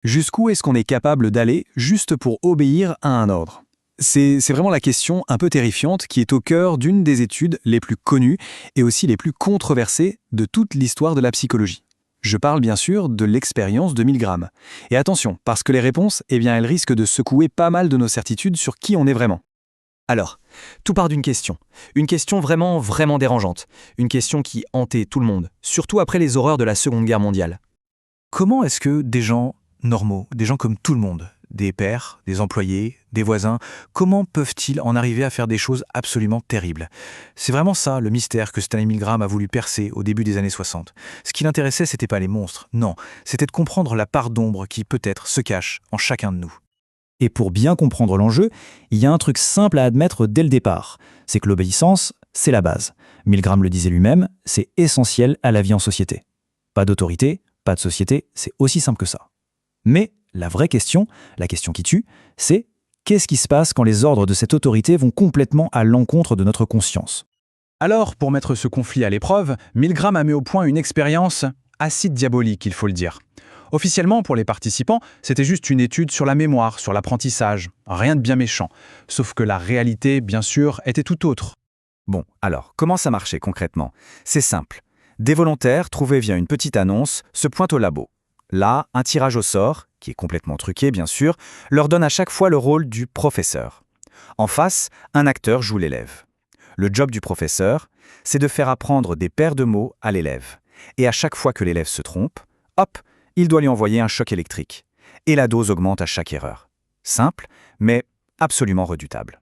Jusqu'où est-ce qu'on est capable d'aller juste pour obéir à un ordre? C'est vraiment la question un peu terrifiante qui est au cœur d'une des études les plus connues et aussi les plus controversées de toute l'histoire de la psychologie. Je parle bien sûr de l'expérience de Milgram. Et attention, parce que les réponses, elles risquent de secouer pas mal de nos certitudes sur qui on est vraiment. Alors, tout part d'une question. Une question vraiment, vraiment dérangeante. Une question qui hantait tout le monde, surtout après les horreurs de la Seconde Guerre mondiale. Comment est-ce que des gens normaux, des gens comme tout le monde, des pères, des employés, des voisins, comment peuvent-ils en arriver à faire des choses absolument terribles? C'est vraiment ça le mystère que Stanley Milgram a voulu percer au début des années 60. Ce qui l'intéressait, c'était pas les monstres, non, c'était de comprendre la part d'ombre qui peut-être se cache en chacun de nous. Et pour bien comprendre l'enjeu, il y a un truc simple à admettre dès le départ, c'est que l'obéissance, c'est la base. Milgram le disait lui-même, c'est essentiel à la vie en société. Pas d'autorité, pas de société, c'est aussi simple que ça. Mais la vraie question, la question qui tue, c'est qu'est-ce qui se passe quand les ordres de cette autorité vont complètement à l'encontre de notre conscience? Alors, pour mettre ce conflit à l'épreuve, Milgram a mis au point une expérience assez diabolique, il faut le dire. Officiellement, pour les participants, c'était juste une étude sur la mémoire, sur l'apprentissage, rien de bien méchant. Sauf que la réalité, bien sûr, était tout autre. Bon, alors, comment ça marchait concrètement? C'est simple. Des volontaires, trouvés via une petite annonce, se pointent au labo. Là, un tirage au sort, qui est complètement truqué bien sûr, leur donne à chaque fois le rôle du professeur. En face, un acteur joue l'élève. Le job du professeur, c'est de faire apprendre des paires de mots à l'élève. Et à chaque fois que l'élève se trompe, hop, il doit lui envoyer un choc électrique. Et la dose augmente à chaque erreur. Simple, mais absolument redoutable.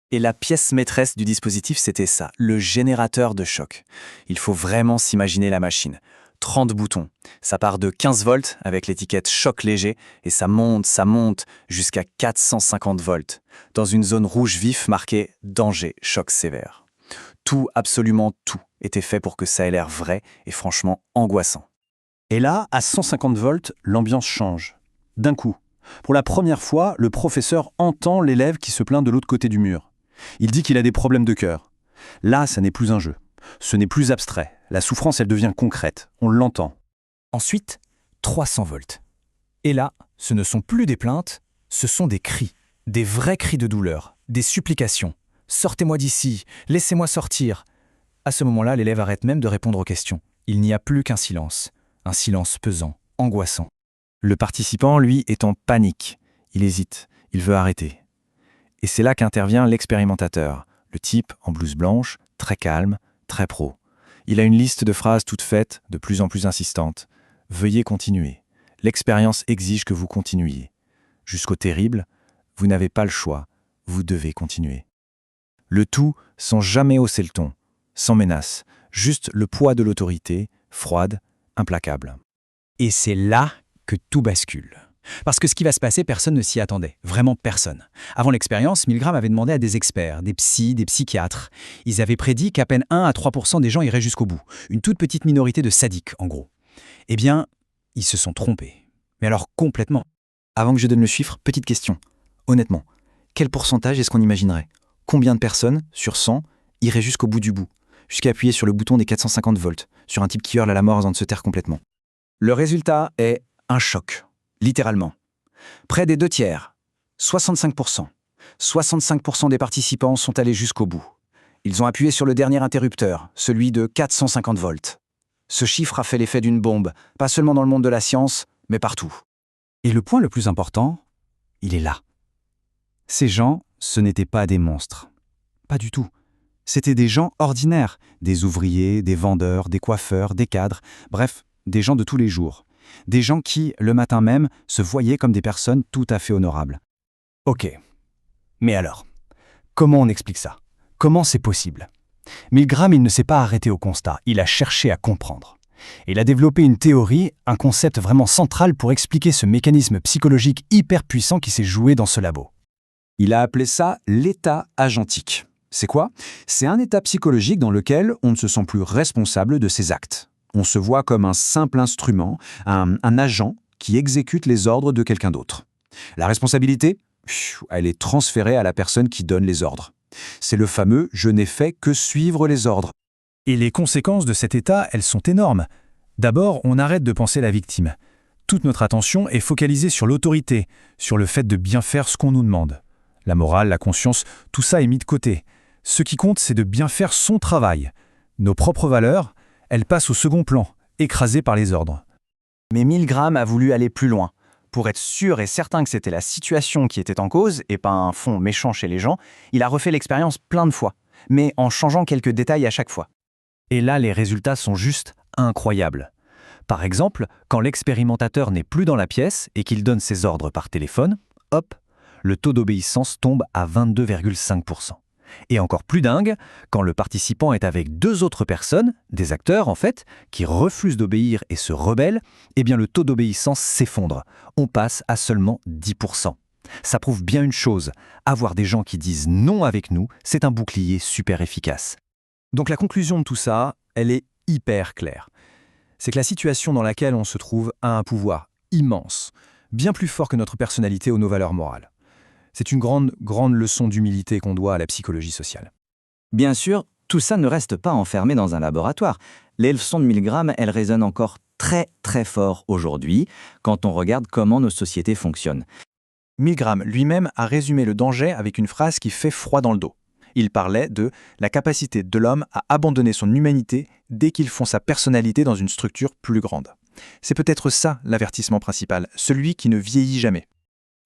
Et la pièce maîtresse du dispositif, c'était ça, le générateur de choc. Il faut vraiment s'imaginer la machine. 30 boutons. Ça part de 15 volts avec l'étiquette choc léger et ça monte jusqu'à 450 volts dans une zone rouge vif marquée danger, choc sévère. Tout, absolument tout, était fait pour que ça ait l'air vrai et franchement angoissant. Et là, à 150 volts, l'ambiance change. D'un coup, pour la première fois, le professeur entend l'élève qui se plaint de l'autre côté du mur. Il dit qu'il a des problèmes de cœur. Là, ça n'est plus un jeu. Ce n'est plus abstrait. La souffrance, elle devient concrète. On l'entend. Ensuite, 300 volts. Et là, ce ne sont plus des plaintes, ce sont des cris. Des vrais cris de douleur, des supplications. « Sortez-moi d'ici, laissez-moi sortir !» À ce moment-là, l'élève arrête même de répondre aux questions. Il n'y a plus qu'un silence. Un silence pesant, angoissant. Le participant, lui, est en panique. Il hésite, il veut arrêter. Et c'est là qu'intervient l'expérimentateur, le type en blouse blanche, très calme, très pro. Il a une liste de phrases toutes faites, de plus en plus insistantes. Veuillez continuer. L'expérience exige que vous continuiez. Jusqu'au terrible, vous n'avez pas le choix, vous devez continuer. Le tout sans jamais hausser le ton, sans menace, juste le poids de l'autorité, froide, implacable. Et c'est là que tout bascule. Parce que ce qui va se passer, personne ne s'y attendait. Vraiment personne. Avant l'expérience, Milgram avait demandé à des experts, des psys, des psychiatres. Ils avaient prédit qu'à peine 1 à 3% des gens iraient jusqu'au bout. Une toute petite minorité de sadiques, en gros. Eh bien, ils se sont trompés. Mais alors complètement. Avant que je donne le chiffre, petite question. Honnêtement, quel pourcentage est-ce qu'on imaginerait? Combien de personnes, sur 100, iraient jusqu'au bout du bout? Jusqu'à appuyer sur le bouton des 450 volts, sur un type qui hurle à la mort avant de se taire complètement? Le résultat est un choc, littéralement. Près des 2/3, 65%. 65% des participants sont allés jusqu'au bout. Ils ont appuyé sur le dernier interrupteur, celui de 450 volts. Ce chiffre a fait l'effet d'une bombe, pas seulement dans le monde de la science, mais partout. Et le point le plus important, il est là. Ces gens, ce n'étaient pas des monstres. Pas du tout. C'étaient des gens ordinaires, des ouvriers, des vendeurs, des coiffeurs, des cadres, bref, des gens de tous les jours. Des gens qui, le matin même, se voyaient comme des personnes tout à fait honorables. Ok. Mais alors, comment on explique ça? Comment c'est possible? Milgram, il ne s'est pas arrêté au constat, il a cherché à comprendre. Il a développé une théorie, un concept vraiment central pour expliquer ce mécanisme psychologique hyper puissant qui s'est joué dans ce labo. Il a appelé ça l'état agentique. C'est quoi? C'est un état psychologique dans lequel on ne se sent plus responsable de ses actes. On se voit comme un simple instrument, un agent qui exécute les ordres de quelqu'un d'autre. La responsabilité, elle est transférée à la personne qui donne les ordres. C'est le fameux « je n'ai fait que suivre les ordres ». Et les conséquences de cet état, elles sont énormes. D'abord, on arrête de penser la victime. Toute notre attention est focalisée sur l'autorité, sur le fait de bien faire ce qu'on nous demande. La morale, la conscience, tout ça est mis de côté. Ce qui compte, c'est de bien faire son travail. Nos propres valeurs, elles passent au second plan, écrasées par les ordres. Mais Milgram a voulu aller plus loin. Pour être sûr et certain que c'était la situation qui était en cause et pas un fond méchant chez les gens, il a refait l'expérience plein de fois, mais en changeant quelques détails à chaque fois. Et là, les résultats sont juste incroyables. Par exemple, quand l'expérimentateur n'est plus dans la pièce et qu'il donne ses ordres par téléphone, hop, le taux d'obéissance tombe à 22,5%. Et encore plus dingue, quand le participant est avec 2 autres personnes, des acteurs en fait, qui refusent d'obéir et se rebellent, eh bien le taux d'obéissance s'effondre. On passe à seulement 10%. Ça prouve bien une chose, avoir des gens qui disent non avec nous, c'est un bouclier super efficace. Donc la conclusion de tout ça, elle est hyper claire. C'est que la situation dans laquelle on se trouve a un pouvoir immense, bien plus fort que notre personnalité ou nos valeurs morales. C'est une grande leçon d'humilité qu'on doit à la psychologie sociale. Bien sûr, tout ça ne reste pas enfermé dans un laboratoire. Les leçons de Milgram, elles résonnent encore très très fort aujourd'hui, quand on regarde comment nos sociétés fonctionnent. Milgram lui-même a résumé le danger avec une phrase qui fait froid dans le dos. Il parlait de la capacité de l'homme à abandonner son humanité dès qu'il fond sa personnalité dans une structure plus grande. C'est peut-être ça l'avertissement principal, celui qui ne vieillit jamais.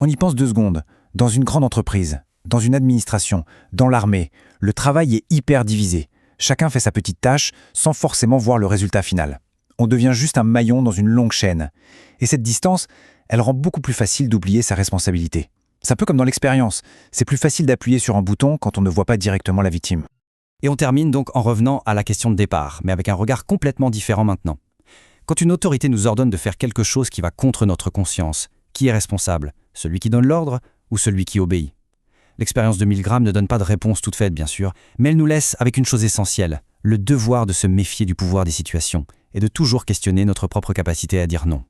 On y pense 2 secondes. Dans une grande entreprise, dans une administration, dans l'armée, le travail est hyper divisé. Chacun fait sa petite tâche sans forcément voir le résultat final. On devient juste un maillon dans une longue chaîne. Et cette distance, elle rend beaucoup plus facile d'oublier sa responsabilité. C'est un peu comme dans l'expérience. C'est plus facile d'appuyer sur un bouton quand on ne voit pas directement la victime. Et on termine donc en revenant à la question de départ, mais avec un regard complètement différent maintenant. Quand une autorité nous ordonne de faire quelque chose qui va contre notre conscience, qui est responsable? Celui qui donne l'ordre ou celui qui obéit? L'expérience de Milgram ne donne pas de réponse toute faite, bien sûr, mais elle nous laisse avec une chose essentielle, le devoir de se méfier du pouvoir des situations et de toujours questionner notre propre capacité à dire non.